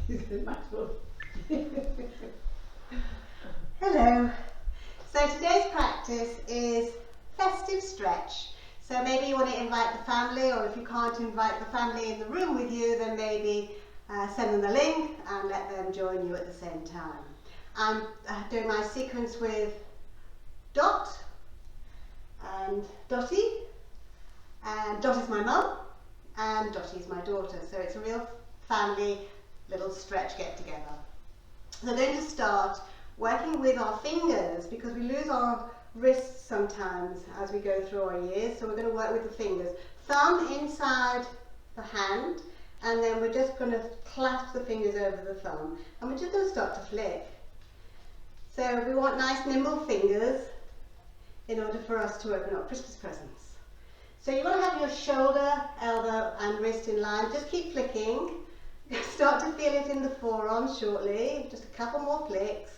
Hello. So today's practice is festive stretch. So maybe you want to invite the family, or if you can't invite the family in the room with you, then maybe send them the link and let them join you at the same time. I'm doing my sequence with Dot and Dottie, and Dot is my mum and Dottie is my daughter. So it's a real family little stretch get together. So we're going to start working with our fingers because we lose our wrists sometimes as we go through our years. So we're going to work with the fingers. Thumb inside the hand, and then we're just going to clasp the fingers over the thumb. And we're just going to start to flick. So we want nice nimble fingers in order for us to open up Christmas presents. So you want to have your shoulder, elbow and wrist in line. Just keep flicking. Start to feel it in the forearm shortly. Just a couple more flicks.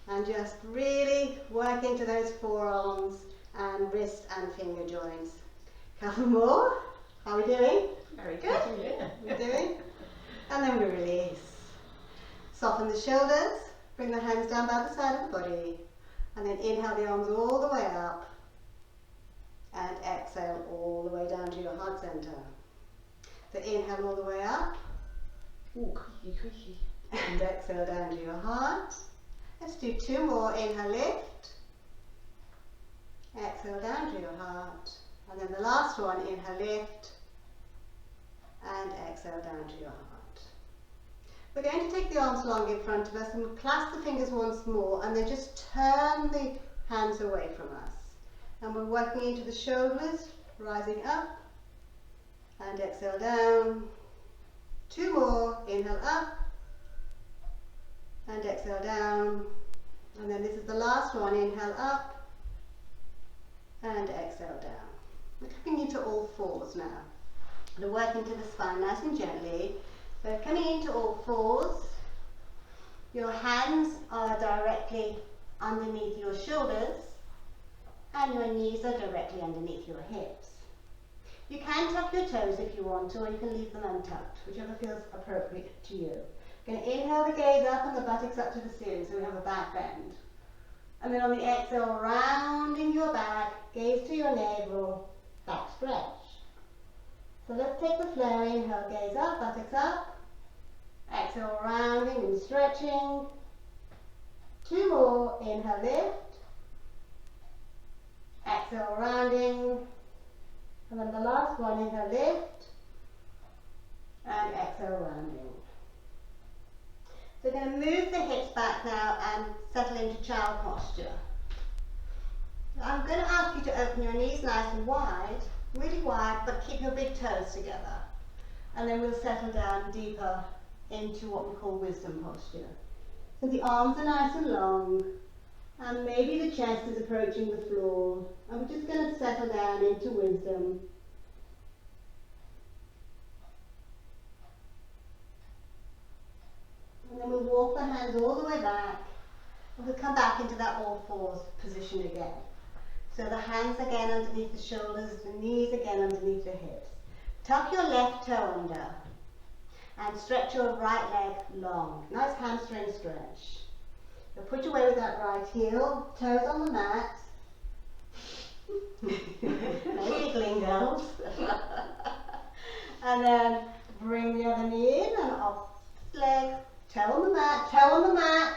And just really work into those forearms and wrist and finger joints. Couple more. How are we doing? Very good. Yeah. We're doing. And then we release. Soften the shoulders. Bring the hands down by the side of the body. And then inhale the arms all the way up. And exhale all the way down to your heart center. So inhale all the way up. Ooh, creaky. And exhale down to your heart. Let's do two more. Inhale, lift. Exhale down to your heart. And then the last one, inhale, lift. And exhale down to your heart. We're going to take the arms long in front of us and clasp the fingers once more, and then just turn the hands away from us. And we're working into the shoulders, rising up. And exhale down. Two more. Inhale up. And exhale down, and then this is the last one. Inhale up and exhale down. We're coming into all fours now. We're working to the spine nice and gently. So coming into all fours, your hands are directly underneath your shoulders and your knees are directly underneath your hips. You can tuck your toes if you want to, or you can leave them untucked, whichever feels appropriate to you. Going to inhale the gaze up and the buttocks up to the ceiling, so we have a back bend. And then on the exhale, rounding your back, gaze to your navel, back stretch. So let's take the flow. Inhale, gaze up, buttocks up. Exhale, rounding and stretching. Two more. Inhale, lift. Exhale, rounding. And then the last one, inhale, lift. And exhale, rounding. So we're going to move the hips back now and settle into child posture. I'm going to ask you to open your knees nice and wide, really wide, but keep your big toes together. And then we'll settle down deeper into what we call wisdom posture. So the arms are nice and long, and maybe the chest is approaching the floor. And we're just going to settle down into wisdom. And then we'll walk the hands all the way back, and we'll come back into that all fours position again. So the hands again underneath the shoulders, the knees again underneath the hips. Tuck your left toe under, and stretch your right leg long. Nice hamstring stretch. So put away with that right heel, toes on the mat. No giggling, girls. And then bring the other knee in and off the leg. Toe on the mat, toe on the mat.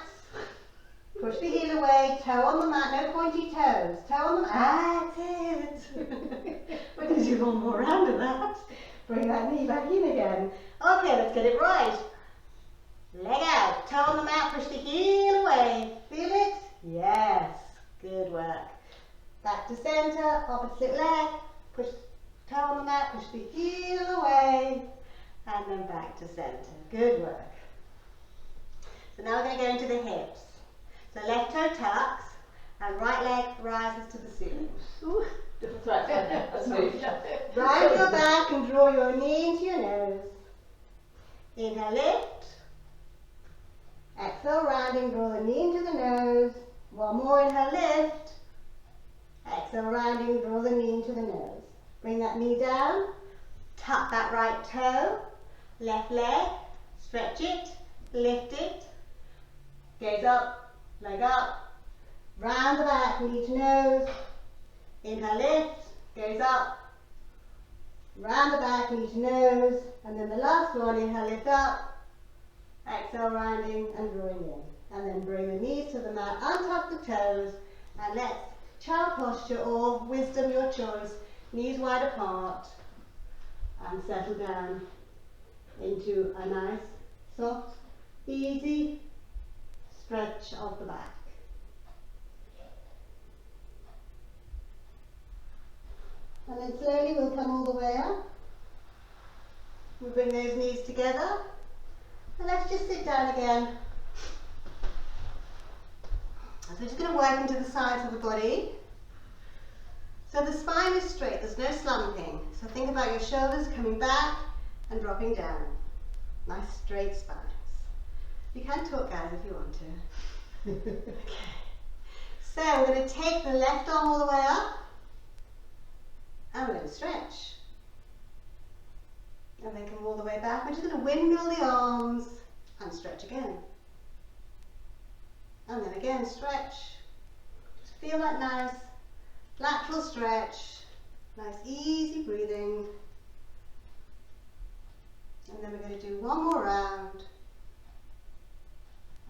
Push the heel away, toe on the mat, no pointy toes. Toe on the mat, that's it. We're going to do one more round of that. Bring that knee back in again. Okay, let's get it right. Leg out, toe on the mat, push the heel away. Feel it? Yes, good work. Back to center, opposite leg. Push toe on the mat, push the heel away. And then back to center. Good work. So now we're going to go into the hips. So left toe tucks and right leg rises to the ceiling. Ooh, right. That's smooth. Round your back and draw your knee into your nose. Inhale, lift. Exhale, rounding, draw the knee into the nose. One more, inhale, lift. Exhale, rounding, draw the knee into the nose. Bring that knee down. Tuck that right toe. Left leg. Stretch it. lift it, gaze up, leg up, round the back, knee to nose, inhale, lift, gaze up, round the back, knee to nose, and then the last one, inhale, lift up, exhale, rounding and drawing in. And then bring the knees to the mat, untap the toes, and let's child posture or wisdom, your choice, knees wide apart, and settle down into a nice, soft, easy stretch of the back. And then slowly we'll come all the way up. We'll bring those knees together. And let's just sit down again. So we're just going to work into the sides of the body. So the spine is straight, there's no slumping. So think about your shoulders coming back and dropping down. Nice straight spines. You can talk, guys, if you want to. Okay. So we're going to take the left arm all the way up. And we're going to stretch. And then come all the way back. We're just going to windmill the arms and stretch again. And then again, stretch. Just feel that nice lateral stretch. Nice easy breathing. And then we're going to do one more round.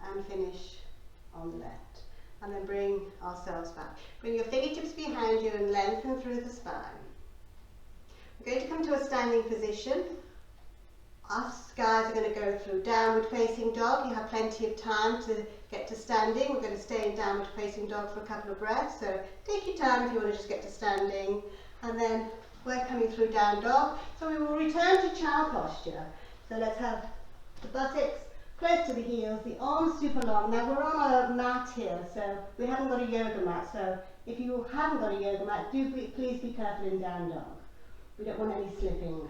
And finish on the left. And then bring ourselves back. Bring your fingertips behind you and lengthen through the spine. We're going to come to a standing position. Us guys are going to go through downward facing dog. You have plenty of time to get to standing. We're going to stay in downward facing dog for a couple of breaths. So take your time if you want to just get to standing. And then we're coming through down dog. So we will return to child posture. So let's have the buttocks close to the heels, the arms super long. Now we're on a mat here, so we haven't got a yoga mat. So if you haven't got a yoga mat, please be careful in down dog. We don't want any slipping,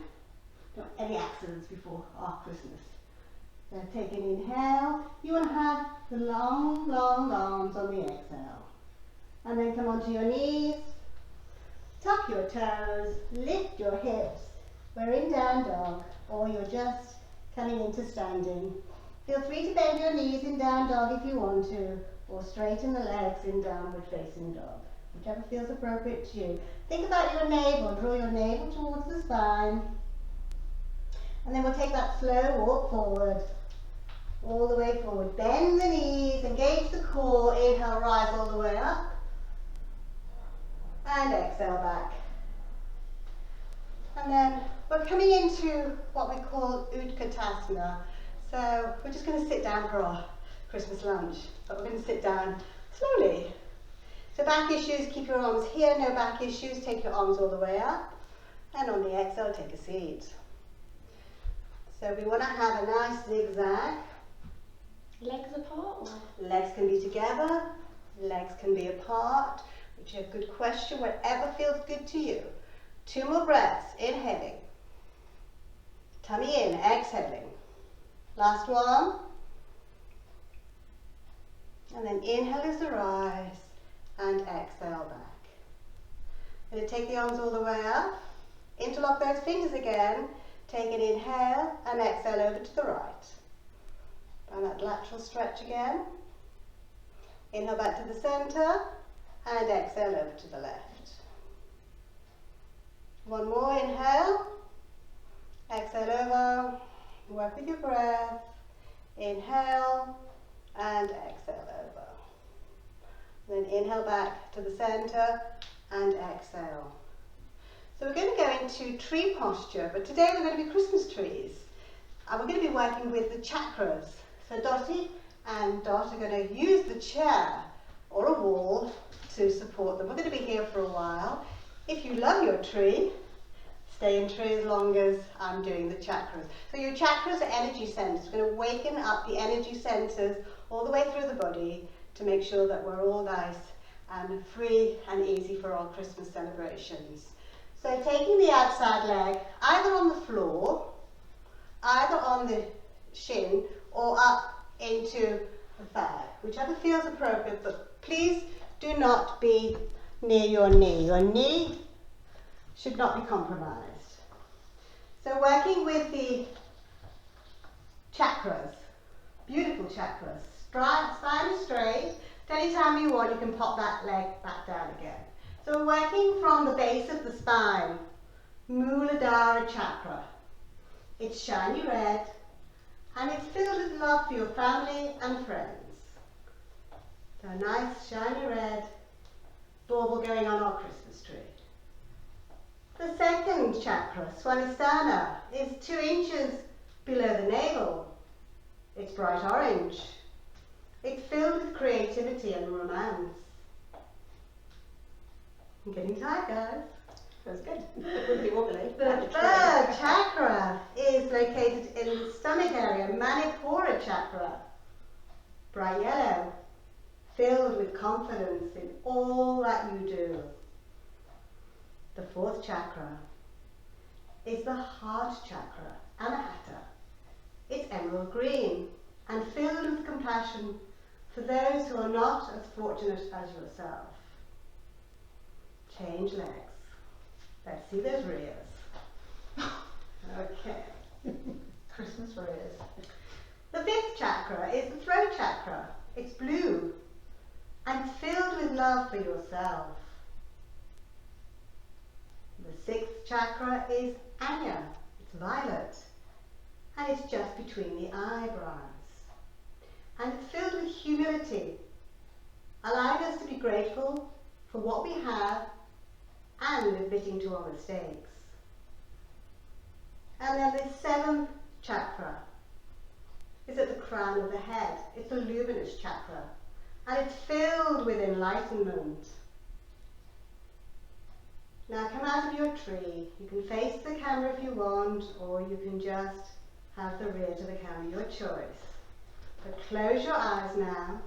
don't want any accidents before our Christmas. So take an inhale. You want to have the long, long arms on the exhale. And then come onto your knees, tuck your toes, lift your hips. We're in down dog, or you're just coming into standing. Feel free to bend your knees in down dog if you want to, or straighten the legs in downward facing dog, whichever feels appropriate to you. Think about your navel, draw your navel towards the spine, and then we'll take that slow walk forward, all the way forward. Bend the knees, engage the core, inhale, rise all the way up, and exhale back. And then we're coming into what we call Utkatasana. So we're just going to sit down for our Christmas lunch, but we're going to sit down slowly. So back issues, keep your arms here. No back issues, take your arms all the way up. And on the exhale, take a seat. So we want to have a nice zigzag. Legs apart? Legs can be together, legs can be apart, which is a good question, whatever feels good to you. 2 more breaths, inhaling. Tummy in, exhaling. Last one. And then inhale as a rise and exhale back. Going to take the arms all the way up. Interlock those fingers again. Take an inhale and exhale over to the right. And that lateral stretch again. Inhale back to the center and exhale over to the left. One more inhale. Exhale over. Work with your breath. Inhale and exhale over. Then inhale back to the center and exhale. So we're going to go into tree posture, but today we're going to be Christmas trees. And we're going to be working with the chakras. So Dottie and Dot are going to use the chair or a wall to support them. We're going to be here for a while. If you love your tree, stay in tree as long as I'm doing the chakras. So your chakras are energy centers. We're going to waken up the energy centers all the way through the body to make sure that we're all nice and free and easy for our Christmas celebrations. So taking the outside leg either on the floor, either on the shin, or up into the thigh, whichever feels appropriate, but please do not be near your knee. Your knee should not be compromised. So working with the chakras, Beautiful chakras. Spine is straight. Anytime you want, you can pop that leg back down again. So we're working from the base of the spine, Muladhara chakra. It's shiny red and it's filled with love for your family and friends. So a nice shiny red bauble going on our Christmas tree. The second chakra, Swanistana, is 2 inches below the navel. It's bright orange. It's filled with creativity and romance. I'm getting tired, guys. That's good. Really wobbly. The third chakra is located in the stomach area, Manipura chakra. Bright yellow, filled with confidence in all that you do. The fourth chakra is the heart chakra, Anahata. It's emerald green and filled with compassion for those who are not as fortunate as yourself. Change legs. Let's see those rears. Okay. Christmas rears. The fifth chakra is the throat chakra. It's blue and filled with love for yourself. The sixth chakra is Anya. It's violet and it's just between the eyebrows. And it's filled with humility, allowing us to be grateful for what we have and admitting to our mistakes. And then the seventh chakra is at the crown of the head. It's the luminous chakra and it's filled with enlightenment. Now come out of your tree. You can face the camera if you want, or you can just have the rear to the camera, your choice. But close your eyes now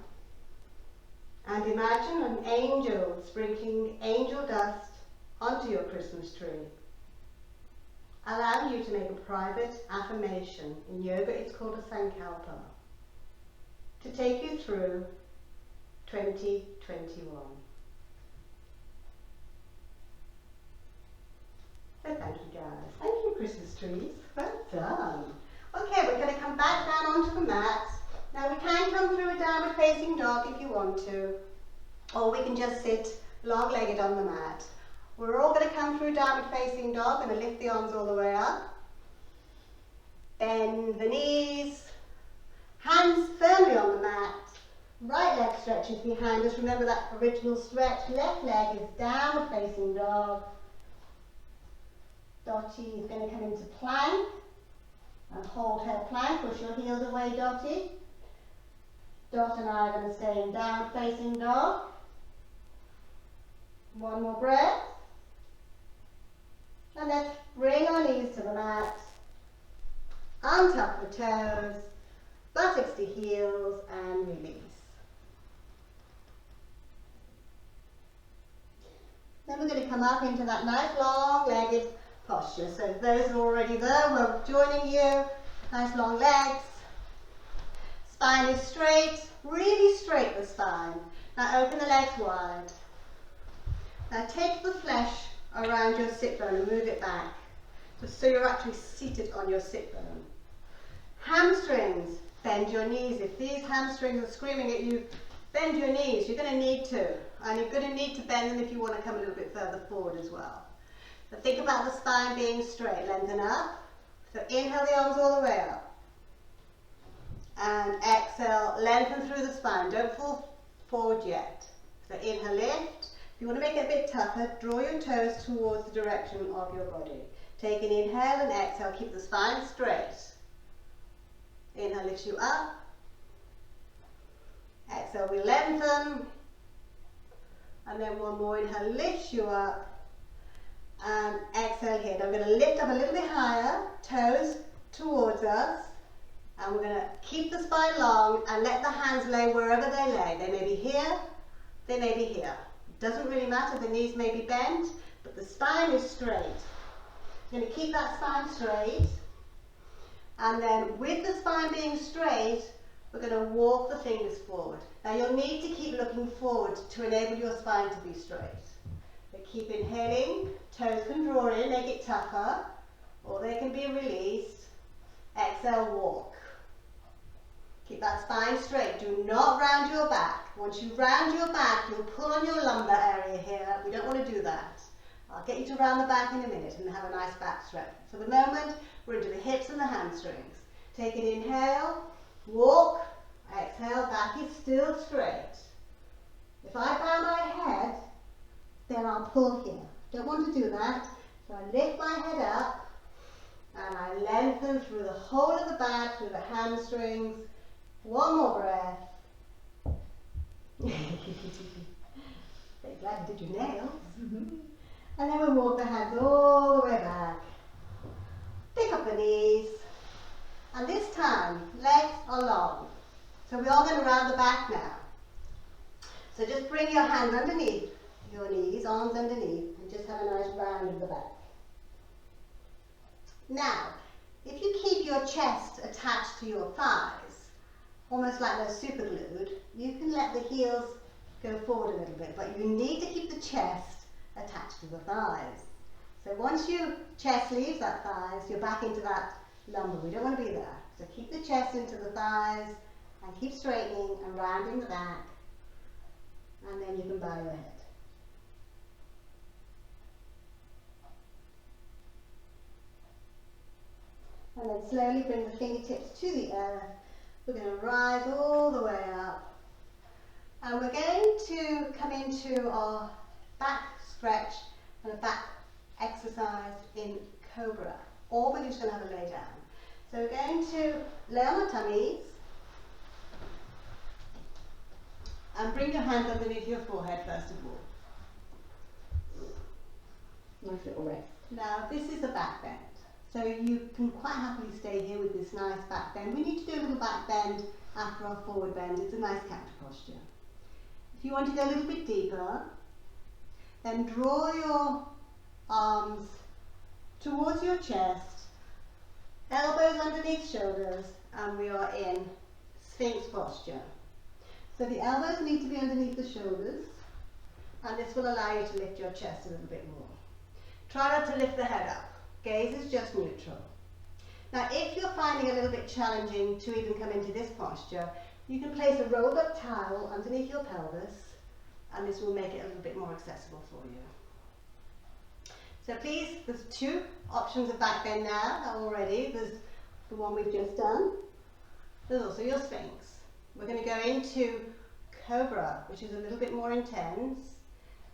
and imagine an angel sprinkling angel dust onto your Christmas tree. Allow you to make a private affirmation. In yoga it's called a sankalpa, to take you through 2021. So thank you guys. Thank you, Christmas trees. Well done. Okay, we're going to come back down onto the mat. Now we can come through a downward facing dog if you want to, or we can just sit long-legged on the mat. We're all going to come through downward facing dog. Going to lift the arms all the way up. Bend the knees. Hands firmly on the mat. Right leg stretches behind us. Remember that original stretch. Left leg is downward facing dog. Dottie is going to come into plank. And hold her plank. Push your heels away, Dottie. Dot and I are going to stay in downward facing dog. One more breath. And let's bring our knees to the mat. Untuck the toes. Buttocks to heels and release. Then we're going to come up into that nice long-legged posture. So those are already there, we're joining you. Nice long legs. Spine is straight, really straight the spine. Now open the legs wide. Now take the flesh around your sit bone and move it back, just so you're actually seated on your sit bone. Hamstrings, bend your knees. If these hamstrings are screaming at you, bend your knees. You're going to need to, and you're going to need to bend them if you want to come a little bit further forward as well. So think about the spine being straight. Lengthen up. So inhale the arms all the way up. And exhale, lengthen through the spine. Don't fall forward yet. So inhale, lift. If you want to make it a bit tougher, draw your toes towards the direction of your body. Take an inhale and exhale. Keep the spine straight. Inhale lifts you up. Exhale, we lengthen. And then one more inhale lifts you up. And exhale here. Now I'm going to lift up a little bit higher, toes towards us, and we're going to keep the spine long and let the hands lay wherever they lay. They may be here, they may be here. It doesn't really matter, the knees may be bent, but the spine is straight. You're going to keep that spine straight, and then with the spine being straight, we're going to walk the fingers forward. Now you'll need to keep looking forward to enable your spine to be straight. Keep inhaling, toes can draw in, make it tougher, or they can be released. Exhale, walk. Keep that spine straight. Do not round your back. Once you round your back, you'll pull on your lumbar area here. We don't want to do that. I'll get you to round the back in a minute and have a nice back stretch. For the moment, we're into the hips and the hamstrings. Take an inhale, walk, exhale, back is still straight. If I bow my head, then I'll pull here. Don't want to do that. So I lift my head up and I lengthen through the whole of the back, through the hamstrings. One more breath. Very glad you did your nails. And then we'll walk the hands all the way back. Pick up the knees. And this time, legs are long. So we are going to round the back now. So just bring your hands underneath your knees, arms underneath, and just have a nice round of the back. Now, if you keep your chest attached to your thighs, almost like they're super glued, you can let the heels go forward a little bit, but you need to keep the chest attached to the thighs. So once your chest leaves that thighs, you're back into that lumbar. We don't want to be there. So keep the chest into the thighs and keep straightening and rounding the back, and then you can bow your head. And then slowly bring the fingertips to the earth. We're going to rise all the way up. And we're going to come into our back stretch and a back exercise in Cobra. Or we're just going to have a lay down. So we're going to lay on our tummies. And bring your hands underneath your forehead first of all. Nice little rest. Now this is a back bend. So you can quite happily stay here with this nice back bend. We need to do a little back bend after our forward bend. It's a nice counter posture. If you want to go a little bit deeper, then draw your arms towards your chest, elbows underneath shoulders, and we are in Sphinx posture. So the elbows need to be underneath the shoulders, and this will allow you to lift your chest a little bit more. Try not to lift the head up. Gaze is just neutral. Now if you're finding it a little bit challenging to even come into this posture, you can place a rolled up towel underneath your pelvis, and this will make it a little bit more accessible for you. So please, there's two options of back bend now already. There's the one we've just done. There's also your Sphinx. We're going to go into Cobra, which is a little bit more intense.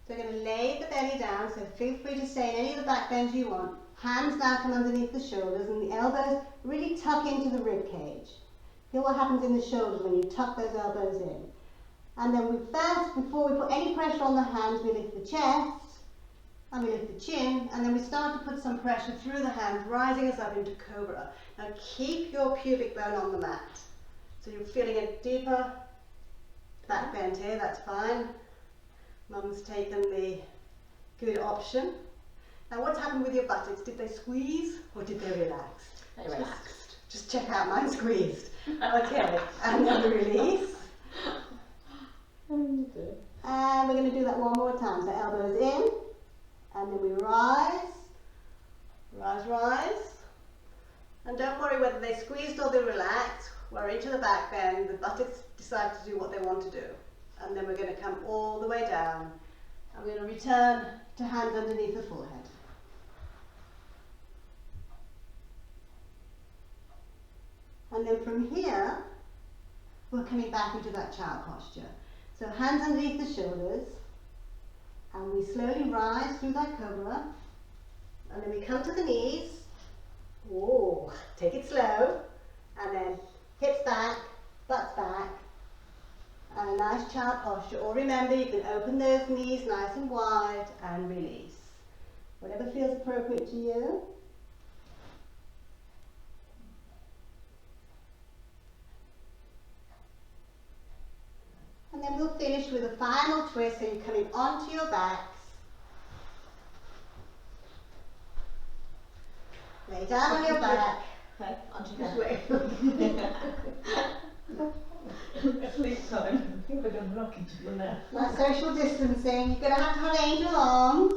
So we're going to lay the belly down, so feel free to stay in any of the back bends you want. Hands now come underneath the shoulders, and the elbows really tuck into the rib cage. Feel what happens in the shoulders when you tuck those elbows in. And then we first, before we put any pressure on the hands, we lift the chest, and we lift the chin, and then we start to put some pressure through the hands, rising us up into Cobra. Now keep your pubic bone on the mat. So you're feeling a deeper back bend here, that's fine. Mum's taken the good option. Now what's happened with your buttocks? Did they squeeze or did they relax? They relaxed. Just check out, mine squeezed. Okay, and then release. And we're going to do that one more time. So elbows in, and then we rise, rise, rise. And don't worry whether they squeezed or they relaxed. We're into the back bend. The buttocks decide to do what they want to do. And then we're going to come all the way down. I'm going to return to hands underneath the forehead. And then from here, we're coming back into that child posture. So hands underneath the shoulders, and we slowly rise through that Cobra. And then we come to the knees. Whoa, take it slow. And then hips back, butts back. And a nice child posture. Or remember, you can open those knees nice and wide and release. Whatever feels appropriate to you. And then we'll finish with a final twist, so you're coming onto your backs. Lay down on your back. Okay, onto your Wait. Sleep time. I think we're going lucky to be there. That's social distancing. You're going to have angel arms.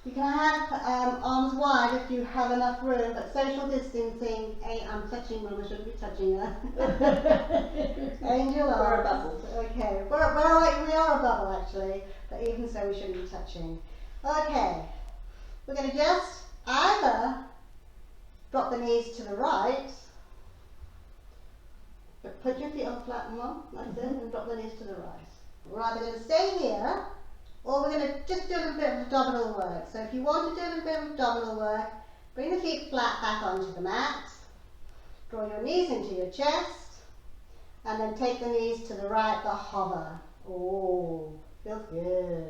You can have arms wide if you have enough room, but social distancing, I'm touching Mum, I shouldn't be touching her. Angel arms. We're a bubble. Okay, we are a bubble actually, but even so we shouldn't be touching. Okay, we're going to just either drop the knees to the right, but put your feet on the flat, Mum, that's it, and drop the knees to the right. We're either going to stay here, or we're going to just do a little bit of abdominal work. So if you want to do a little bit of abdominal work, bring the feet flat back onto the mat, draw your knees into your chest, and then take the knees to the right, but hover. Oh, feels good.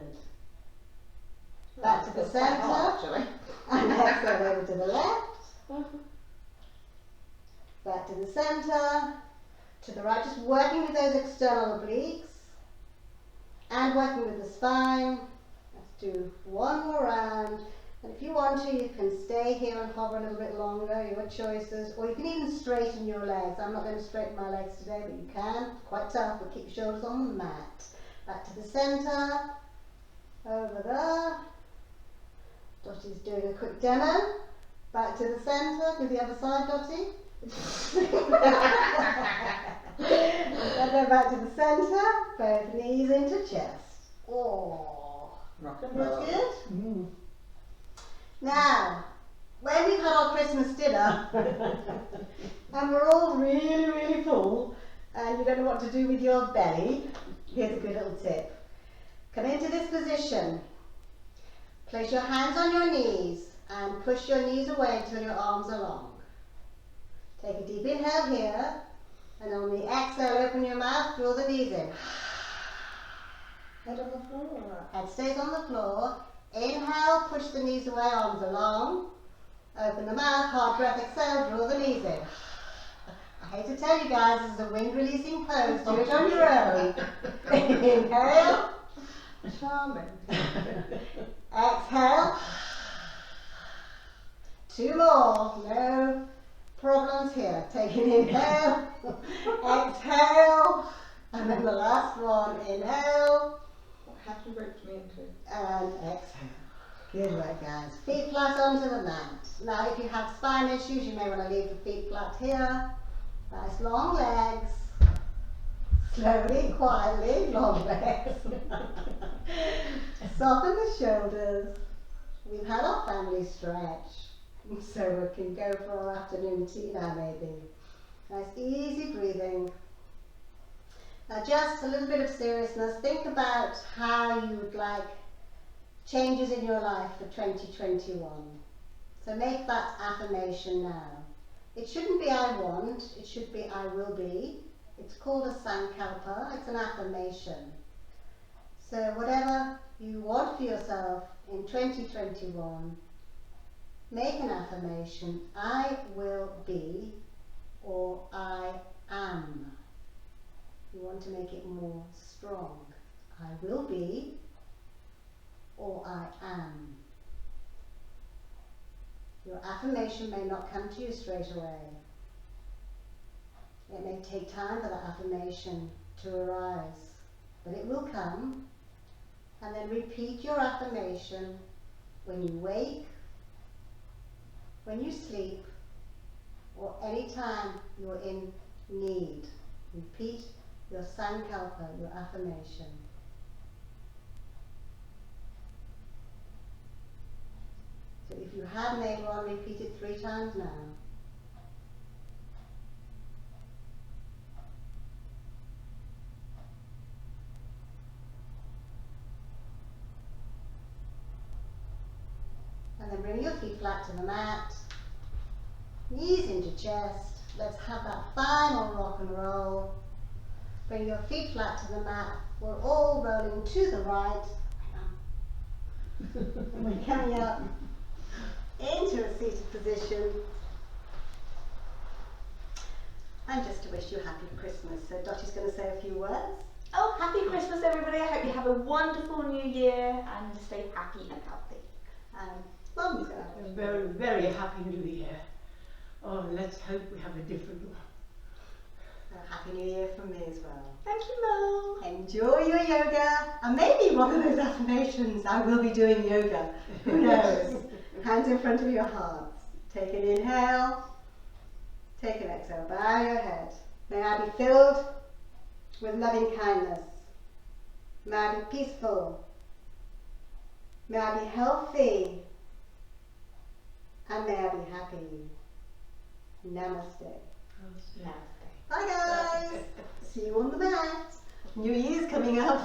Back to the centre, and exhale over to the left. Back to the centre, to the right, just working with those external obliques. And working with the spine. Let's do one more round. And if you want to, you can stay here and hover a little bit longer, your choices. Or you can even straighten your legs. I'm not going to straighten my legs today, but you can. It's quite tough, but keep your shoulders on the mat. Back to the centre. Over there. Dottie's doing a quick demo. Back to the centre. Do the other side, Dottie. And then back to the centre, both knees into chest. Oh, Rock and roll. that's good. Now, when we've had our Christmas dinner and we're all really, really full and you don't know what to do with your belly, here's a good little tip. Come into this position. Place your hands on your knees and push your knees away until your arms are long. Take a deep inhale here. And on the exhale, open your mouth, draw the knees in. Head on the floor or what? Head stays on the floor. Inhale, push the knees away, arms are long. Open the mouth, hard breath, exhale, draw the knees in. I hate to tell you guys, this is a wind releasing pose, do it on your own. Inhale. Charming. Exhale. Two more, no problems here. Take an inhale, exhale, and then the last one, inhale, What have you roped me into? and exhale. Good work, guys. Feet flat onto the mat. Now, if you have spine issues, you may want to leave the feet flat here. Nice long legs. Slowly, quietly, long legs. Soften the shoulders. We've had our family stretch. So we can go for our afternoon tea now maybe. Nice easy breathing. Now just a little bit of seriousness. Think about how you would like changes in your life for 2021. So make that affirmation now. It shouldn't be I want, it should be I will be. It's called a sankalpa, it's an affirmation. So whatever you want for yourself in 2021, make an affirmation, I will be, or I am. You want to make it more strong. I will be, or I am. Your affirmation may not come to you straight away. It may take time for that affirmation to arise, but it will come. And then repeat your affirmation when you wake, when you sleep, or any time you're in need. Repeat your sankalpa, your affirmation. So if you have made one, repeat it 3 times now. And then bring your feet flat to the mat, knees into chest. Let's have that final rock and roll. Bring your feet flat to the mat. We're all rolling to the right. And we're coming up into a seated position. And just to wish you a happy Christmas. So Dottie's going to say a few words. Oh, happy Christmas everybody. I hope you have a wonderful new year and stay happy and healthy. Mum's going to have A very, very happy new year. Oh, let's hope we have a different one. Happy New Year from me as well. Thank you, Mo. Enjoy your yoga, and maybe one of those affirmations, I will be doing yoga. Who knows? Hands in front of your hearts. Take an inhale. Take an exhale. Bow your head. May I be filled with loving kindness. May I be peaceful. May I be healthy. And may I be happy. Namaste. Namaste. Bye guys. See you on the mat. New Year's coming up.